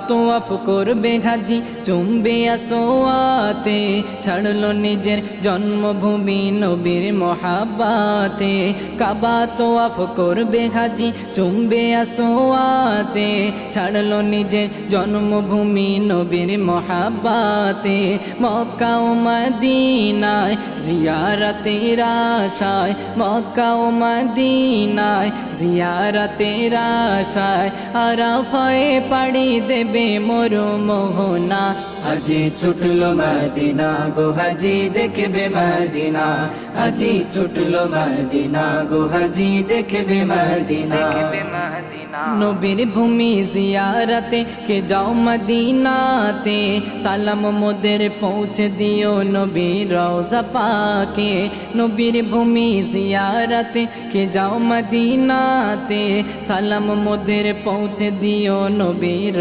তোয়াফ করবে ঘাজি চুমবে আসোয়াতে, ছাড়লো নিজের জন্মভূমি নবীর মহাব্বাতে। কাবা তোয়াফ করবে ঘাজি চুমবে আসোয়াতে, ছাড়লো নিজের জন্মভূমি নবীর মহাব্বাতে। মক্কা ও মদিনায় জিয়ারতের আশায়, মক্কা ও মদিনায় জিয়ারতের আশায়, আরাফায়ে পাড়ি দেবে মোর মোহনা। আজি ছুটলো মদিনা গো হাজি দেখবে মদিনা, আজি ছুটলো মদিনা গো হাজি দেখবে মদিনা। নবীর ভূমি জিয়ারতে কে যাও মদিনাতে, সালাম মোদের পৌঁছে দিও নবীর রওজা পাকে। নবীর ভূমি জিয়ারতে কে যাও মদিনাতে, সালাম মোদের পৌঁছে দিও নবীর